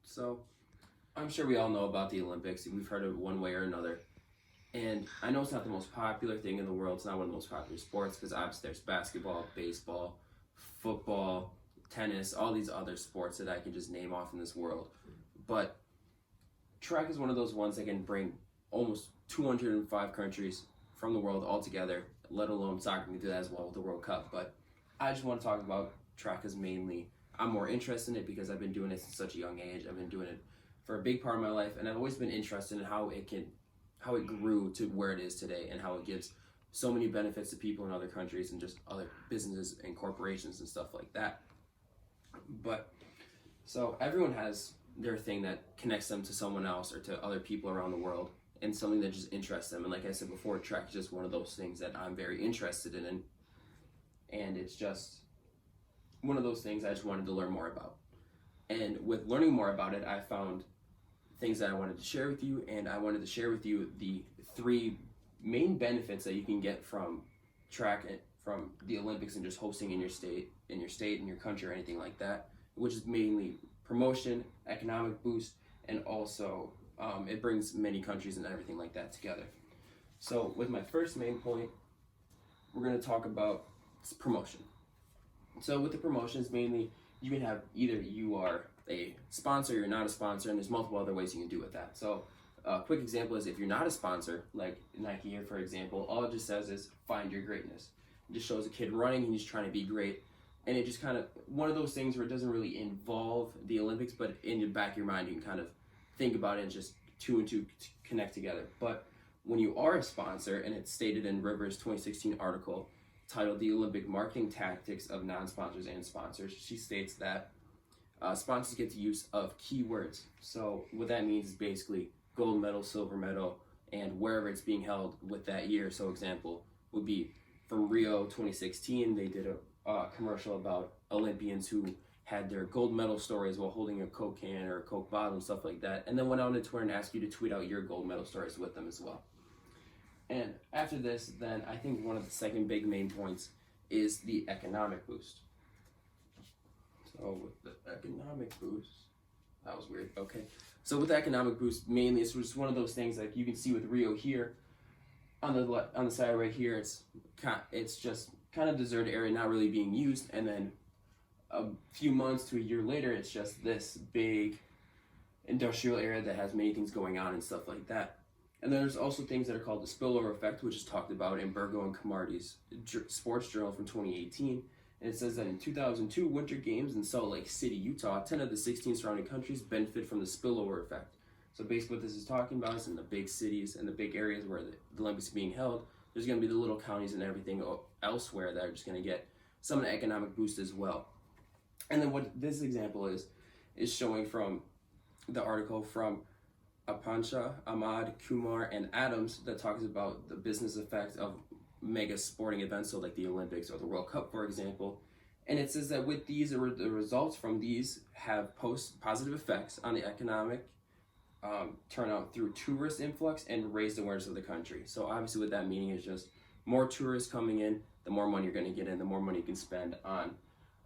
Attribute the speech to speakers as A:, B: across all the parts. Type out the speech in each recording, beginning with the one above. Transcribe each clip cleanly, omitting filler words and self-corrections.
A: So, I'm sure we all know about the Olympics. We've heard of it one way or another. And I know it's not the most popular thing in the world. It's not one of the most popular sports because obviously there's basketball, baseball, football, tennis, all these other sports that I can just name off in this world. But track is one of those ones that can bring almost 205 countries from the world all together, let alone soccer can do that as well with the World Cup. But I just want to talk about track as mainly, I'm more interested in it because I've been doing it since such a young age. I've been doing it for a big part of my life, and I've always been interested in how it grew to where it is today, and how it gives so many benefits to people in other countries and just other businesses and corporations and stuff like that. But so everyone has their thing that connects them to someone else or to other people around the world, and something that just interests them. And like I said before, track is just one of those things that I'm very interested in, and it's just one of those things I just wanted to learn more about. And with learning more about it, I found things that I wanted to share with you, and I wanted to share with you the three main benefits that you can get from track and from the Olympics and just hosting in your state, in your country, or anything like that, which is mainly promotion, economic boost, and also it brings many countries and everything like that together. So with my first main point, we're going to talk about promotion. So with the promotions, mainly you can have either you are a sponsor, you're not a sponsor, and there's multiple other ways you can do with that. So a quick example is if you're not a sponsor, like Nike here, for example, all it just says is find your greatness. It just shows a kid running and he's trying to be great. And it just kind of, one of those things where it doesn't really involve the Olympics, but in the back of your mind, you can kind of think about it and just two and two connect together. But when you are a sponsor, and it's stated in Rivers' 2016 article titled The Olympic Marketing Tactics of Non-Sponsors and Sponsors, she states that sponsors get the use of keywords. So what that means is basically gold medal, silver medal, and wherever it's being held with that year. So example would be from Rio 2016, they did a commercial about Olympians who had their gold medal stories while holding a Coke can or a Coke bottle and stuff like that, and then went on to Twitter and asked you to tweet out your gold medal stories with them as well. And after this, then I think one of the second big main points is the economic boost. So with the economic boost, that was weird. Okay. So with the economic boost, mainly it's just one of those things like you can see with Rio here, on the side right here, it's just kind of deserted area, not really being used, and then a few months to a year later, it's just this big industrial area that has many things going on and stuff like that. And then there's also things that are called the spillover effect, which is talked about in Burgo and Camardi's sports journal from 2018. And it says that in 2002 Winter Games in Salt Lake City, Utah, 10 of the 16 surrounding countries benefit from the spillover effect. So basically what this is talking about is in the big cities and the big areas where the Olympics are being held, there's going to be the little counties and everything elsewhere that are just going to get some of the economic boost as well. And then what this example is showing from the article from Apancha, Ahmad, Kumar, and Adams that talks about the business effect of mega sporting events, so like the Olympics or the World Cup, for example. And it says that with these, the results from these have positive effects on the economic turnout through tourist influx and raised awareness of the country. So obviously what that meaning is just more tourists coming in, the more money you're going to get in, the more money you can spend on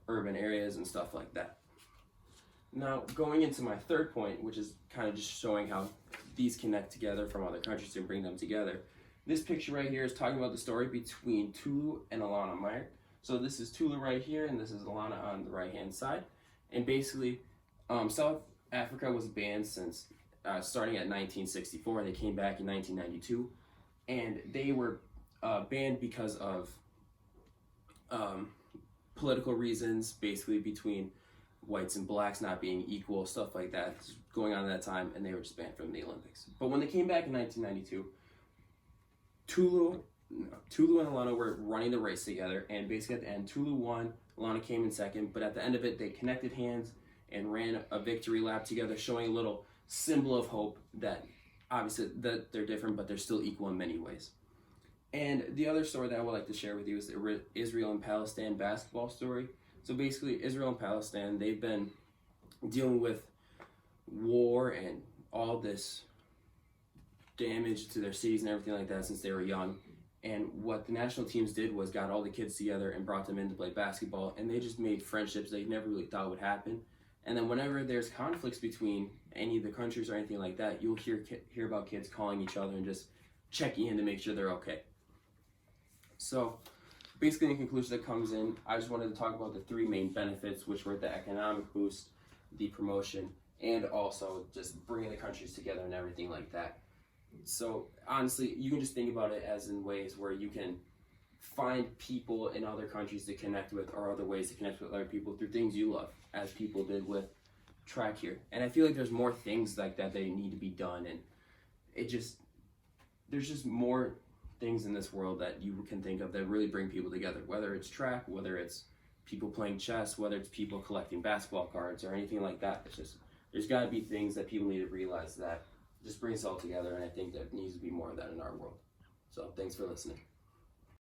A: urban areas and stuff like that. Now, going into my third point, which is kind of just showing how these connect together from other countries and bring them together. This picture right here is talking about the story between Tulu and Alana Meyer. So this is Tulu right here, and this is Alana on the right-hand side. And basically, South Africa was banned since starting at 1964. They came back in 1992, and they were banned because of political reasons, basically between whites and blacks not being equal, stuff like that going on at that time, and they were just banned from the Olympics. But when they came back in 1992, Tulu and Alana were running the race together, and basically at the end, Tulu won, Alana came in second, but at the end of it, they connected hands and ran a victory lap together, showing a little symbol of hope that obviously that they're different, but they're still equal in many ways. And the other story that I would like to share with you is the Israel and Palestine basketball story. So basically, Israel and Palestine, they've been dealing with war and all this damage to their cities and everything like that since they were young. And what the national teams did was got all the kids together and brought them in to play basketball, and they just made friendships they never really thought would happen. And then whenever there's conflicts between any of the countries or anything like that, you'll hear about kids calling each other and just checking in to make sure they're okay. So basically, in conclusion that comes in, I just wanted to talk about the three main benefits, which were the economic boost, the promotion, and also just bringing the countries together and everything like that. So honestly, you can just think about it as in ways where you can find people in other countries to connect with, or other ways to connect with other people through things you love, as people did with track here. And I feel like there's more things like that need to be done, and there's just more things in this world that you can think of that really bring people together, whether it's track, whether it's people playing chess, whether it's people collecting basketball cards or anything like that. It's just, there's got to be things that people need to realize that just bring us all together, and I think there needs to be more of that in our world. So thanks for listening.